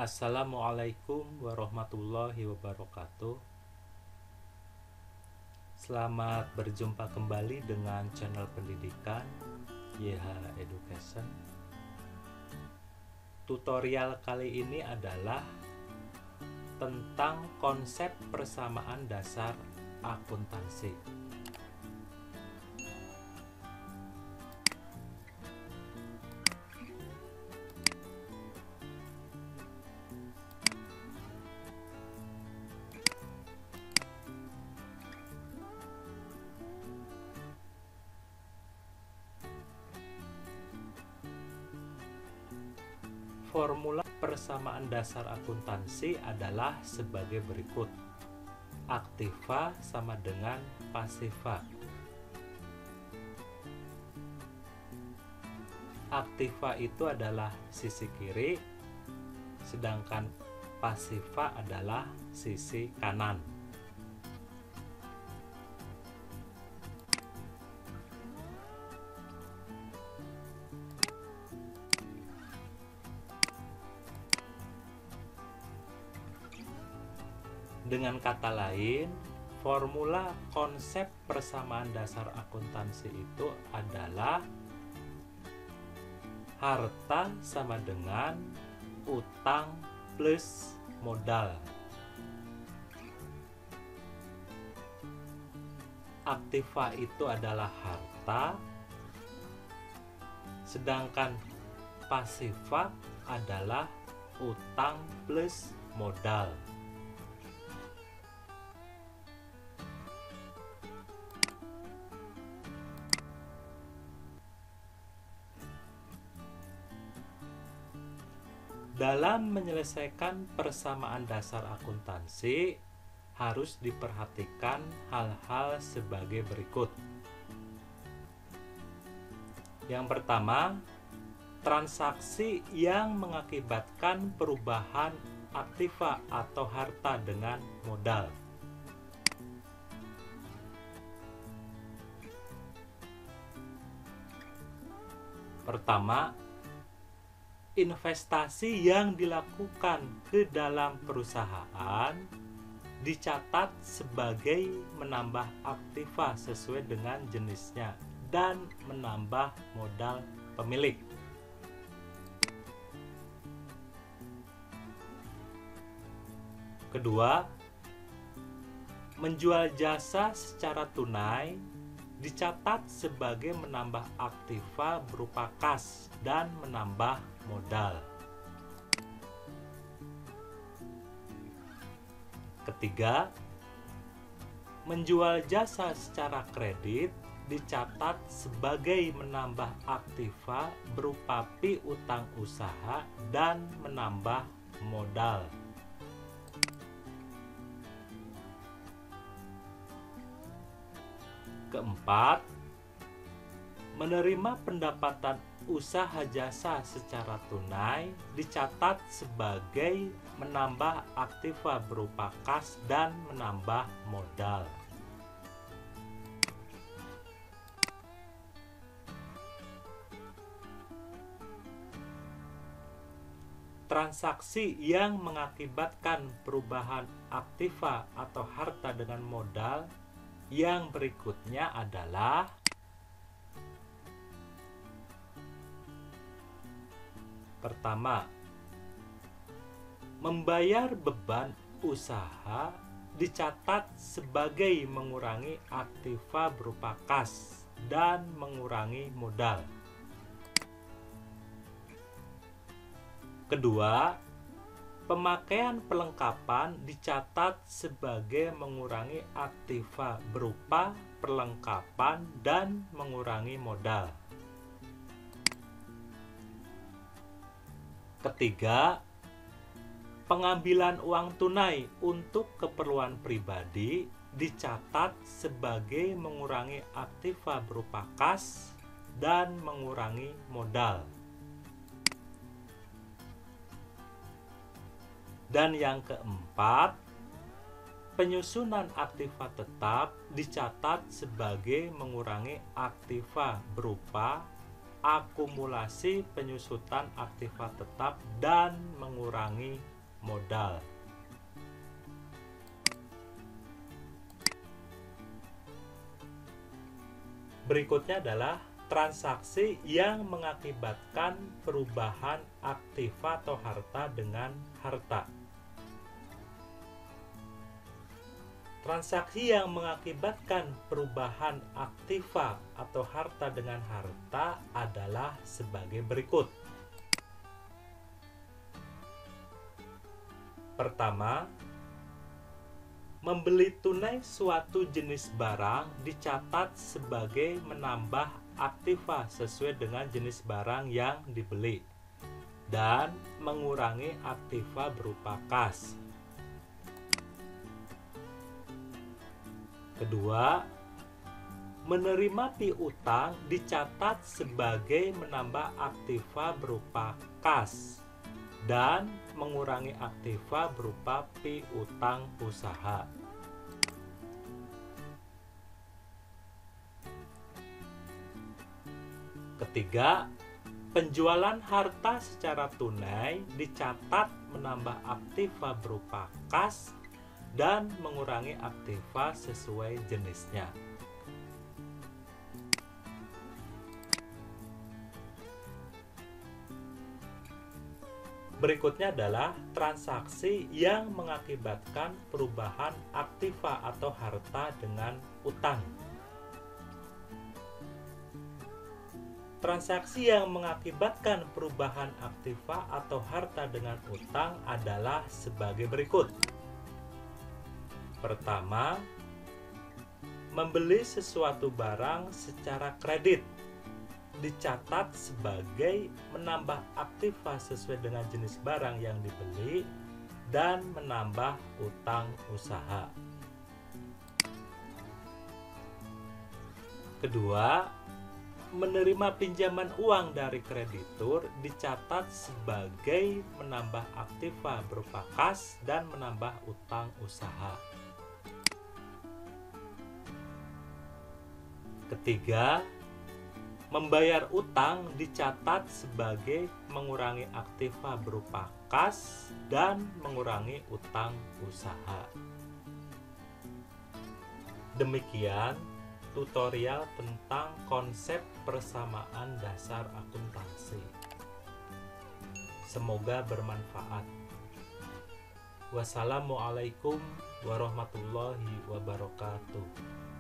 Assalamualaikum warahmatullahi wabarakatuh. Selamat berjumpa kembali dengan channel pendidikan YH Education. Tutorial kali ini adalah tentang konsep persamaan dasar akuntansi. Formula persamaan dasar akuntansi adalah sebagai berikut. Aktiva sama dengan pasiva. Aktiva itu adalah sisi kiri, sedangkan pasiva adalah sisi kanan. Dengan kata lain, formula konsep persamaan dasar akuntansi itu adalah harta sama dengan utang plus modal. Aktiva itu adalah harta, sedangkan pasiva adalah utang plus modal. Dalam menyelesaikan persamaan dasar akuntansi, harus diperhatikan hal-hal sebagai berikut. Yang pertama, transaksi yang mengakibatkan perubahan aktiva atau harta dengan modal. Pertama, investasi yang dilakukan ke dalam perusahaan dicatat sebagai menambah aktiva sesuai dengan jenisnya dan menambah modal pemilik. Kedua, menjual jasa secara tunai dicatat sebagai menambah aktiva berupa kas dan menambah modal. Ketiga, menjual jasa secara kredit dicatat sebagai menambah aktiva berupa piutang usaha dan menambah modal. Keempat, menerima pendapatan usaha jasa secara tunai dicatat sebagai menambah aktiva berupa kas dan menambah modal. Transaksi yang mengakibatkan perubahan aktiva atau harta dengan modal yang berikutnya adalah pertama, membayar beban usaha dicatat sebagai mengurangi aktiva berupa kas dan mengurangi modal. Kedua, pemakaian perlengkapan dicatat sebagai mengurangi aktiva berupa perlengkapan dan mengurangi modal. Ketiga, pengambilan uang tunai untuk keperluan pribadi dicatat sebagai mengurangi aktiva berupa kas dan mengurangi modal. Dan yang keempat, penyusunan aktiva tetap dicatat sebagai mengurangi aktiva berupa akumulasi penyusutan aktiva tetap dan mengurangi modal. Berikutnya adalah transaksi yang mengakibatkan perubahan aktiva atau harta dengan harta. Transaksi yang mengakibatkan perubahan aktiva atau harta dengan harta adalah sebagai berikut. Pertama, membeli tunai suatu jenis barang dicatat sebagai menambah aktiva sesuai dengan jenis barang yang dibeli dan mengurangi aktiva berupa kas. Kedua, menerima piutang dicatat sebagai menambah aktiva berupa kas dan mengurangi aktiva berupa piutang usaha. Ketiga, penjualan harta secara tunai dicatat menambah aktiva berupa kas dan mengurangi aktiva sesuai jenisnya. Berikutnya adalah transaksi yang mengakibatkan perubahan aktiva atau harta dengan utang. Transaksi yang mengakibatkan perubahan aktiva atau harta dengan utang adalah sebagai berikut. Pertama, membeli sesuatu barang secara kredit dicatat sebagai menambah aktiva sesuai dengan jenis barang yang dibeli dan menambah utang usaha. Kedua, menerima pinjaman uang dari kreditur dicatat sebagai menambah aktiva berupa kas dan menambah utang usaha. Ketiga, membayar utang dicatat sebagai mengurangi aktiva berupa kas dan mengurangi utang usaha. Demikian tutorial tentang konsep persamaan dasar akuntansi. Semoga bermanfaat. Wassalamualaikum warahmatullahi wabarakatuh.